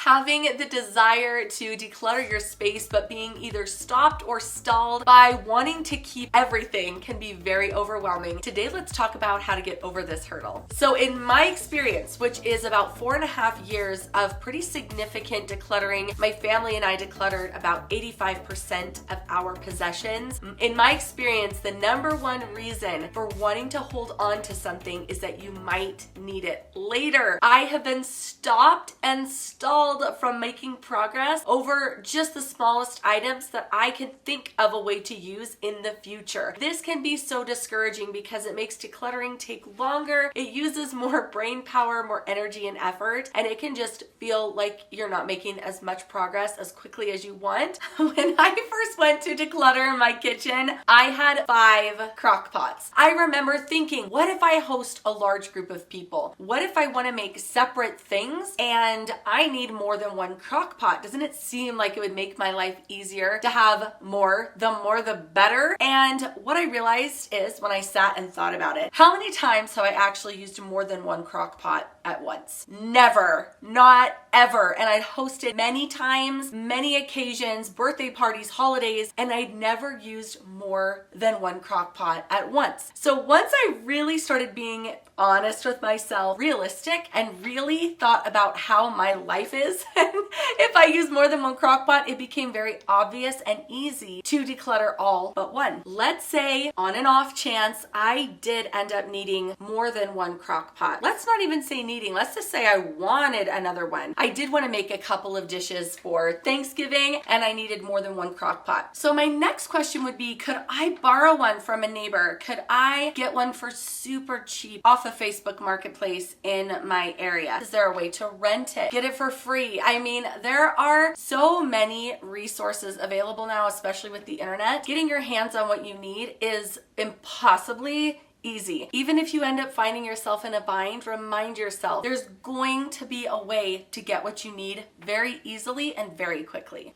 having the desire to declutter your space, but being either stopped or stalled by wanting to keep everything can be very overwhelming. Today, let's talk about how to get over this hurdle. So in my experience, which is about 4.5 years of pretty significant decluttering, my family and I decluttered about 85% of our possessions. In my experience, the number one reason for wanting to hold on to something is that you might need it later. I have been stopped and stalled from making progress over just the smallest items that I can think of a way to use in the future. This can be so discouraging because it makes decluttering take longer, it uses more brain power, more energy and effort, and it can just feel like you're not making as much progress as quickly as you want. When I first went to declutter my kitchen, I had 5 crock pots. I remember thinking, what if I host a large group of people? What if I want to make separate things and I need more than 1 crock pot? Doesn't it seem like it would make my life easier to have more? The more the better. And what I realized is when I sat and thought about it, how many times have I actually used more than 1 crock pot at once? Never. Not ever. And I'd hosted many times, many occasions, birthday parties, holidays, and I'd never used more than 1 crock pot at once. So once I really started being honest with myself, realistic, and really thought about how my life is, and if I use more than 1 crock pot, it became very obvious and easy to declutter all but 1. Let's say on an off chance, I did end up needing more than 1 crock pot. Let's not even say needing, let's just say I wanted another one. I did want to make a couple of dishes for Thanksgiving and I needed more than 1 crock pot. So my next question would be, could I borrow one from a neighbor? Could I get one for super cheap off of Facebook Marketplace in my area? Is there a way to rent it? Get it for free? I mean, there are so many resources available now, especially with the internet. Getting your hands on what you need is impossibly easy. Even if you end up finding yourself in a bind, remind yourself there's going to be a way to get what you need very easily and very quickly.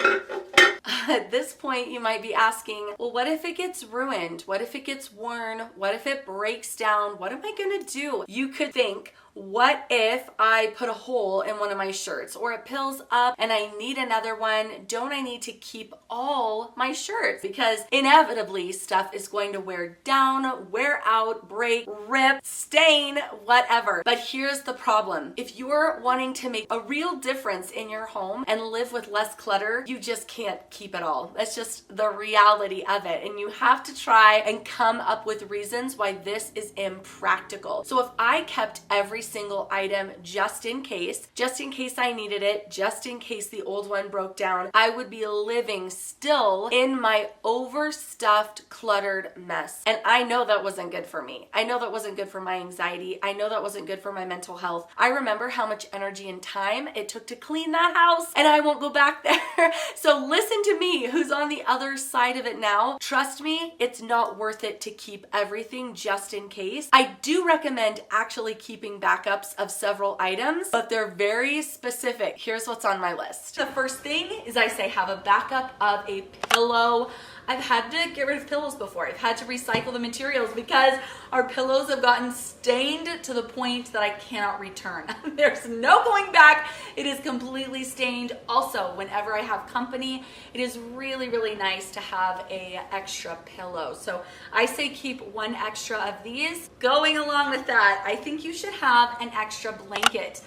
At this point, you might be asking, well, what if it gets ruined? What if it gets worn? What if it breaks down? What am I gonna do? You could think, what if I put a hole in one of my shirts or it pills up and I need another one? Don't I need to keep all my shirts? Because inevitably stuff is going to wear down, wear out, break, rip, stain, whatever. But here's the problem. If you're wanting to make a real difference in your home and live with less clutter, you just can't keep it all. That's just the reality of it. And you have to try and come up with reasons why this is impractical. So if I kept every single item just in case I needed it, just in case the old one broke down, I would be living still in my overstuffed, cluttered mess. And I know that wasn't good for me. I know that wasn't good for my anxiety. I know that wasn't good for my mental health. I remember how much energy and time it took to clean that house, and I won't go back there. So listen to me, who's on the other side of it now. Trust me, it's not worth it to keep everything just in case. I do recommend actually keeping backups of several items, but they're very specific. Here's what's on my list. The first thing is I say have a backup of a pillow. I've had to get rid of pillows before. I've had to recycle the materials because our pillows have gotten stained to the point that I cannot return. There's no going back. It is completely stained. Also, whenever I have company, it is really, really nice to have an extra pillow. So I say keep 1 extra of these. Going along with that, I think you should have an extra blanket.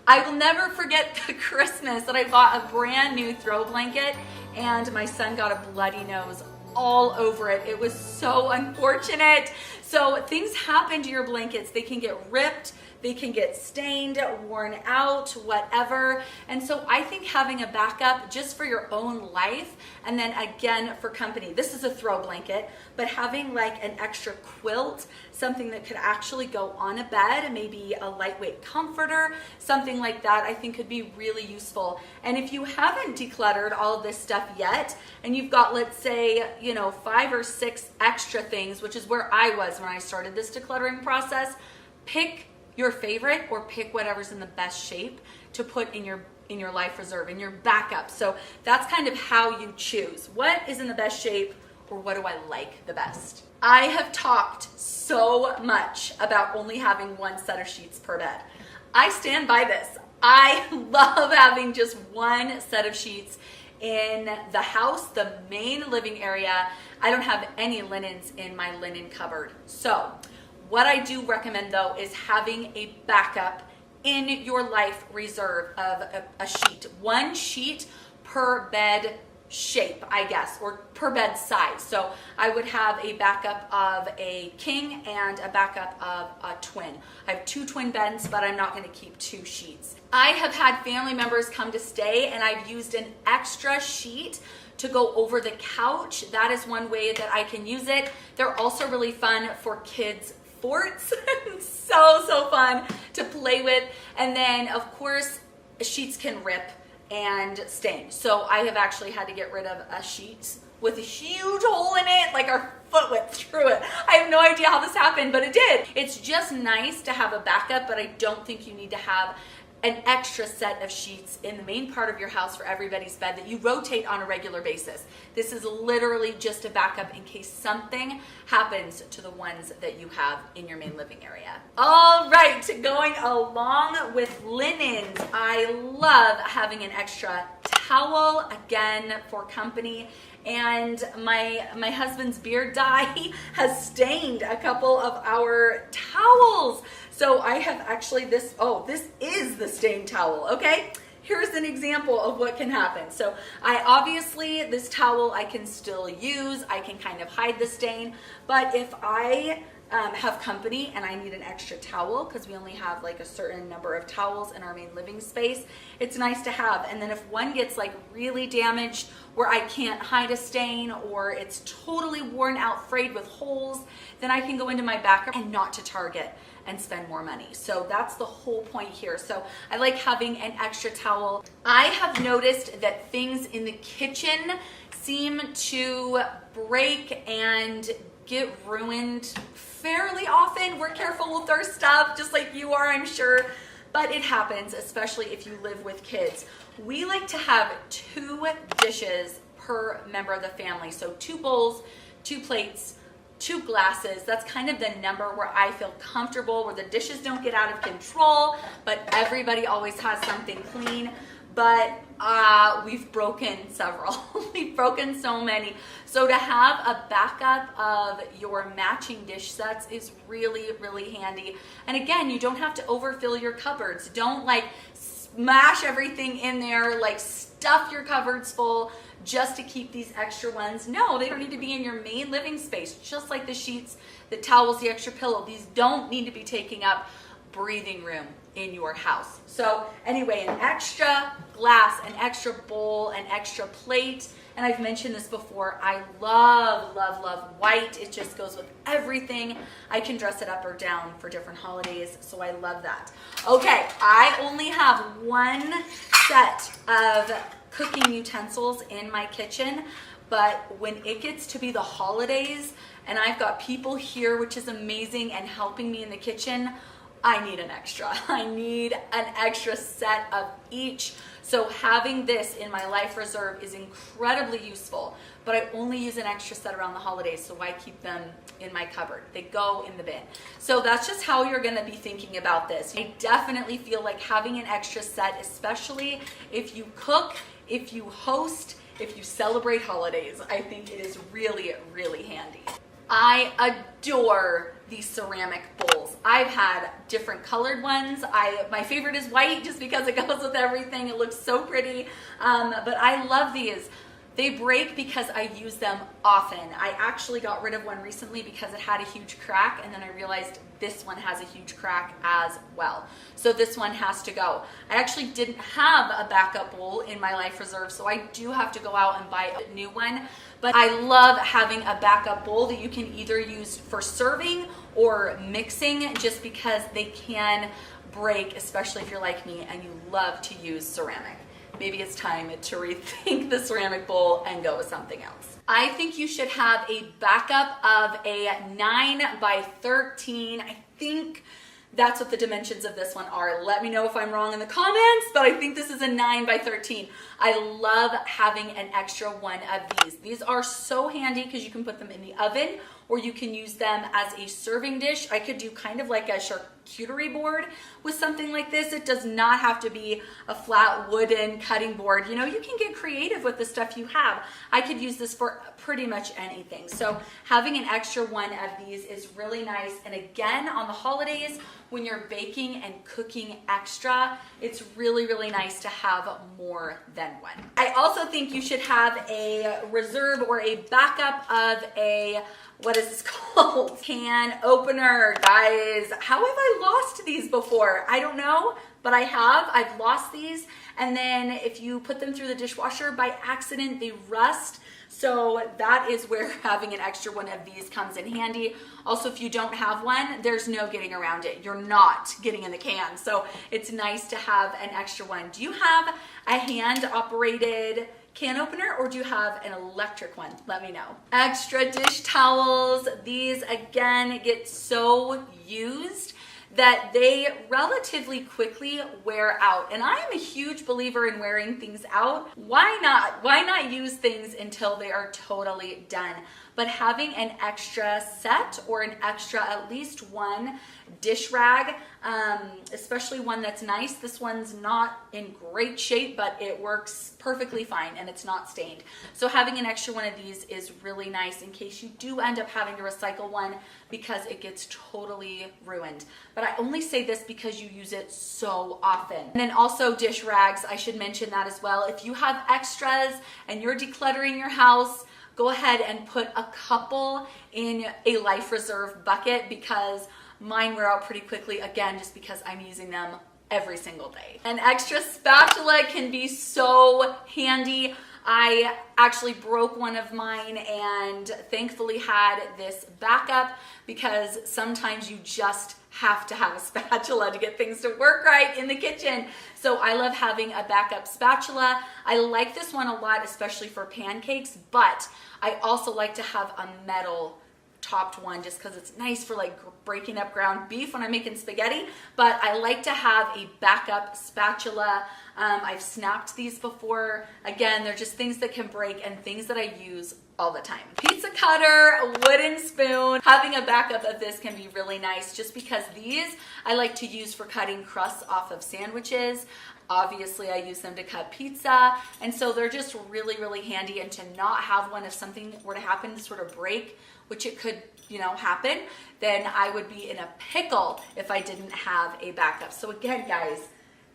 I will never forget the Christmas that I bought a brand new throw blanket and my son got a bloody nose all over it. It was so unfortunate. So things happen to your blankets. They can get ripped, they can get stained, worn out, whatever. And so I think having a backup just for your own life, and then again for company. This is a throw blanket, but having like an extra quilt, something that could actually go on a bed, maybe a lightweight comforter, something like that, I think could be really useful. And if you haven't decluttered all of this stuff yet, and you've got, let's say, 5 or 6 extra things, which is where I was when I started this decluttering process, pick your favorite or pick whatever's in the best shape to put in your life reserve, in your backup. So that's kind of how you choose. What is in the best shape, or what do I like the best? I have talked so much about only having 1 set of sheets per bed. I stand by this. I love having just one set of sheets in the house, the main living area. I don't have any linens in my linen cupboard. So what I do recommend though is having a backup in your life reserve of a sheet. One sheet per bed shape, I guess, or per bed size. So I would have a backup of a king and a backup of a twin. I have 2 twin beds, but I'm not going to keep 2 sheets. I have had family members come to stay and I've used an extra sheet to go over the couch. That is one way that I can use it. They're also really fun for kids' forts. so fun to play with. And then of course sheets can rip and stain. So I have actually had to get rid of a sheet with a huge hole in it, like our foot went through it. I have no idea how this happened, but it did. It's just nice to have a backup, but I don't think you need to have an extra set of sheets in the main part of your house for everybody's bed that you rotate on a regular basis. This is literally just a backup in case something happens to the ones that you have in your main living area. All right, going along with linens, I love having an extra towel, again, for company. And my husband's beard dye has stained a couple of our towels. So I have actually this is the stained towel, okay? Here's an example of what can happen. So this towel I can still use. I can kind of hide the stain. But if I have company and I need an extra towel, because we only have like a certain number of towels in our main living space, it's nice to have. And then if one gets like really damaged where I can't hide a stain, or it's totally worn out, frayed with holes, then I can go into my backup and not to Target and spend more money. So that's the whole point here. So I like having an extra towel. I have noticed that things in the kitchen seem to break and get ruined fairly often. We're careful with our stuff, just like you are, I'm sure, but it happens, especially if you live with kids. We like to have 2 dishes per member of the family. So 2 bowls, 2 plates, 2 glasses. That's kind of the number where I feel comfortable, where the dishes don't get out of control, but everybody always has something clean. But we've broken several. We've broken so many. So to have a backup of your matching dish sets is really, really handy. And again, you don't have to overfill your cupboards. Don't like smash everything in there, like stuff your cupboards full just to keep these extra ones. No, they don't need to be in your main living space. Just like the sheets, the towels, the extra pillow. These don't need to be taking up breathing room in your house. So anyway, an extra glass, an extra bowl, an extra plate. And I've mentioned this before, I love white. It just goes with everything. I can dress it up or down for different holidays, so I love that. Okay, I only have 1 set of cooking utensils in my kitchen, but when it gets to be the holidays and I've got people here, which is amazing, and helping me in the kitchen, I need an extra. I need an extra set of each. So having this in my life reserve is incredibly useful, but I only use an extra set around the holidays, so I keep them in my cupboard. They go in the bin. So that's just how you're gonna be thinking about this. I definitely feel like having an extra set, especially if you cook, if you host, if you celebrate holidays, I think it is really, really handy. I adore these ceramic bowls. I've had different colored ones. My favorite is white just because it goes with everything. It looks so pretty, but I love these. They break because I use them often. I actually got rid of one recently because it had a huge crack, and then I realized this one has a huge crack as well. So this one has to go. I actually didn't have a backup bowl in my life reserve, so I do have to go out and buy a new one. But I love having a backup bowl that you can either use for serving or mixing, just because they can break, especially if you're like me and you love to use ceramic. Maybe it's time to rethink the ceramic bowl and go with something else. I think you should have a backup of a 9 by 13. I think that's what the dimensions of this one are. Let me know if I'm wrong in the comments, but I think this is a 9 by 13. I love having an extra one of these. These are so handy because you can put them in the oven, or you can use them as a serving dish. I could do kind of like a charcuterie board with something like this. It does not have to be a flat wooden cutting board. You know, you can get creative with the stuff you have. I could use this for pretty much anything. So having an extra one of these is really nice. And again, on the holidays, when you're baking and cooking extra, it's really, really nice to have more than one. I also think you should have a reserve or a backup of a, what is this called? Can opener. Guys, how have I lost these before? I don't know, but I have. I've lost these. And then if you put them through the dishwasher by accident, they rust. So that is where having an extra one of these comes in handy. Also, if you don't have one, there's no getting around it. You're not getting in the can. So it's nice to have an extra one. Do you have a hand-operated can opener, or do you have an electric one? Let me know. Extra dish towels. These, again, get so used that they relatively quickly wear out. And I am a huge believer in wearing things out. Why not? Why not use things until they are totally done? But having an extra set or an extra at least one dish rag, especially one that's nice. This one's not in great shape, but it works perfectly fine and it's not stained. So having an extra one of these is really nice in case you do end up having to recycle one because it gets totally ruined. But I only say this because you use it so often. And then also dish rags, I should mention that as well. If you have extras and you're decluttering your house, go ahead and put a couple in a life reserve bucket because mine wear out pretty quickly, again, just because I'm using them every single day. An extra spatula can be so handy. I actually broke one of mine and thankfully had this backup because sometimes you just have to have a spatula to get things to work right in the kitchen. So I love having a backup spatula. I like this one a lot, especially for pancakes, but I also like to have a metal topped one just because it's nice for like breaking up ground beef when I'm making spaghetti. But I like to have a backup spatula. I've snapped these before. Again, they're just things that can break and things that I use all the time. Pizza cutter, wooden spoon. Having a backup of this can be really nice just because these I like to use for cutting crusts off of sandwiches. Obviously, I use them to cut pizza, and so they're just really, really handy. And to not have one, if something were to happen to sort of break, which it could, you know, happen, then I would be in a pickle if I didn't have a backup. So again, guys,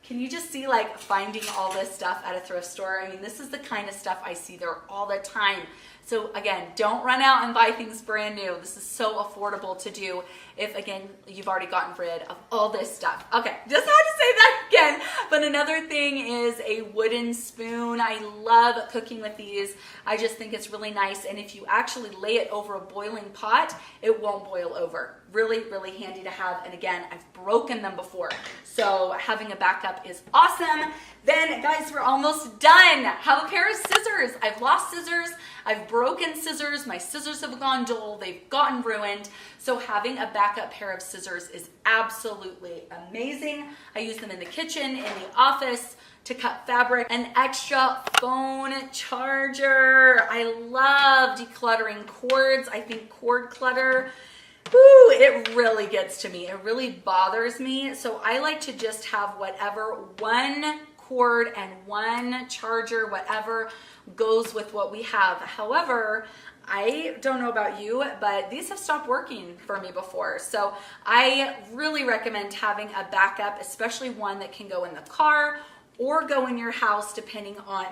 can you just see like finding all this stuff at a thrift store? I mean, this is the kind of stuff I see there all the time. So again, don't run out and buy things brand new. This is so affordable to do if, again, you've already gotten rid of all this stuff. Okay, just had to say that again. But another thing is a wooden spoon. I love cooking with these. I just think it's really nice. And if you actually lay it over a boiling pot, it won't boil over. Really, really handy to have. And again, I've broken them before. So having a backup is awesome. Then, guys, we're almost done. Have a pair of scissors. I've lost scissors. I've broken scissors. My scissors have gone dull. They've gotten ruined. So having a backup pair of scissors is absolutely amazing. I use them in the kitchen, in the office, to cut fabric. An extra phone charger. I love decluttering cords. I think cord clutter, ooh, it really gets to me. It really bothers me. So I like to just have whatever, one cord and one charger, whatever goes with what we have. However, I don't know about you, but these have stopped working for me before. So I really recommend having a backup, especially one that can go in the car or go in your house depending on,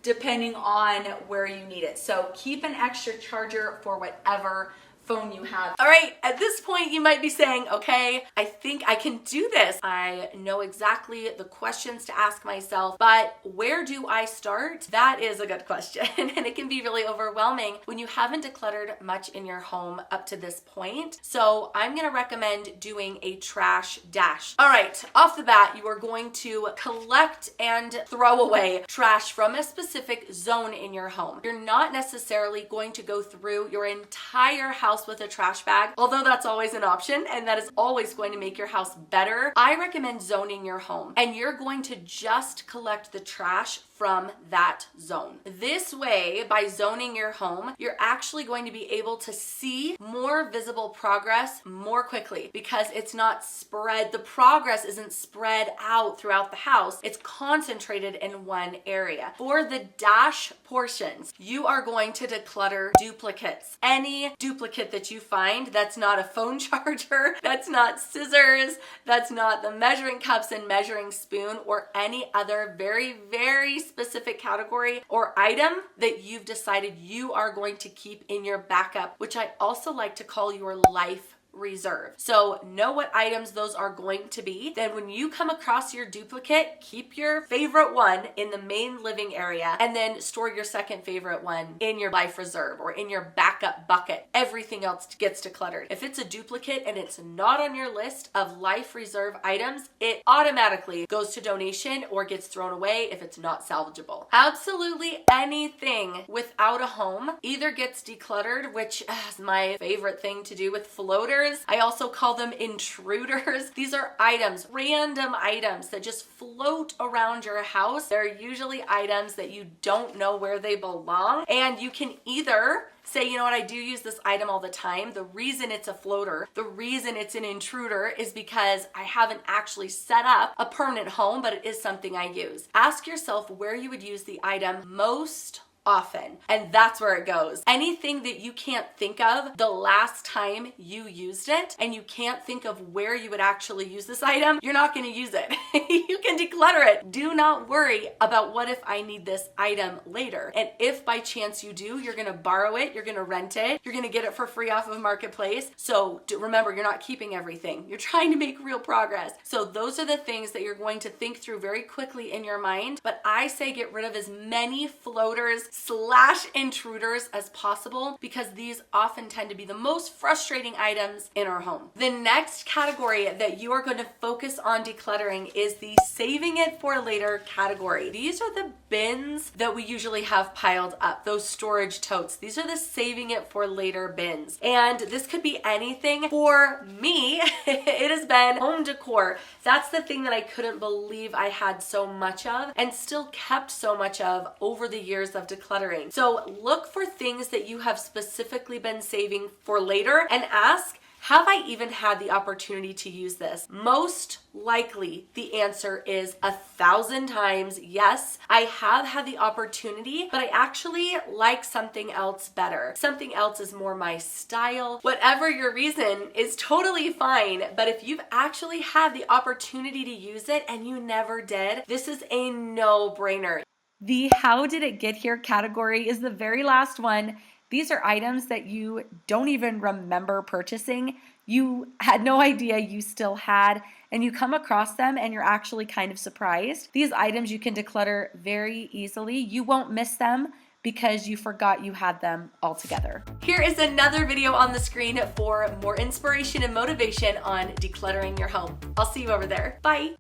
depending on where you need it. So keep an extra charger for whatever phone you have. All right, at this point you might be saying, okay, I think I can do this. I know exactly the questions to ask myself, but where do I start? That is a good question. And it can be really overwhelming when you haven't decluttered much in your home up to this point. So I'm gonna recommend doing a trash dash. All right, off the bat, you are going to collect and throw away trash from a specific zone in your home. You're not necessarily going to go through your entire house with a trash bag, although that's always an option and that is always going to make your house better. I recommend zoning your home, and you're going to just collect the trash from that zone. This way, by zoning your home, you're actually going to be able to see more visible progress more quickly because it's not spread. The progress isn't spread out throughout the house. It's concentrated in one area. For the dash portions, you are going to declutter duplicates. Any duplicate that you find that's not a phone charger, that's not scissors, that's not the measuring cups and measuring spoon, or any other very, very specific category or item that you've decided you are going to keep in your backup, which I also like to call your life reserve. So know what items those are going to be. Then when you come across your duplicate, keep your favorite one in the main living area and then store your second favorite one in your life reserve or in your backup bucket. Everything else gets decluttered. If it's a duplicate and it's not on your list of life reserve items, it automatically goes to donation or gets thrown away if it's not salvageable. Absolutely anything without a home either gets decluttered, which is my favorite thing to do with floaters. I also call them intruders. These are items, random items that just float around your house. They're usually items that you don't know where they belong. And you can either say, you know what, I do use this item all the time. The reason it's a floater, the reason it's an intruder is because I haven't actually set up a permanent home, but it is something I use. Ask yourself where you would use the item most often, and that's where it goes. Anything that you can't think of the last time you used it and you can't think of where you would actually use this item, you're not going to use it. You can declutter it. Do not worry about what if I need this item later. And if by chance you do, you're going to borrow it, you're going to rent it, you're going to get it for free off of Marketplace. So remember, you're not keeping everything. You're trying to make real progress. So those are the things that you're going to think through very quickly in your mind. But I say get rid of as many floaters / intruders as possible because these often tend to be the most frustrating items in our home. The next category that you are going to focus on decluttering is the saving it for later category. These are the bins that we usually have piled up, those storage totes. These are the saving it for later bins. And this could be anything. For me, it has been home decor. That's the thing that I couldn't believe I had so much of and still kept so much of over the years of decluttering. So look for things that you have specifically been saving for later and ask, have I even had the opportunity to use this? Most likely the answer is 1,000 times yes, I have had the opportunity, but I actually like something else better. Something else is more my style. Whatever your reason is totally fine, but if you've actually had the opportunity to use it and you never did, this is a no-brainer. The how did it get here category is the very last one. These are items that you don't even remember purchasing. You had no idea you still had, and you come across them and you're actually kind of surprised. These items you can declutter very easily. You won't miss them because you forgot you had them altogether. Here is another video on the screen for more inspiration and motivation on decluttering your home. I'll see you over there. Bye.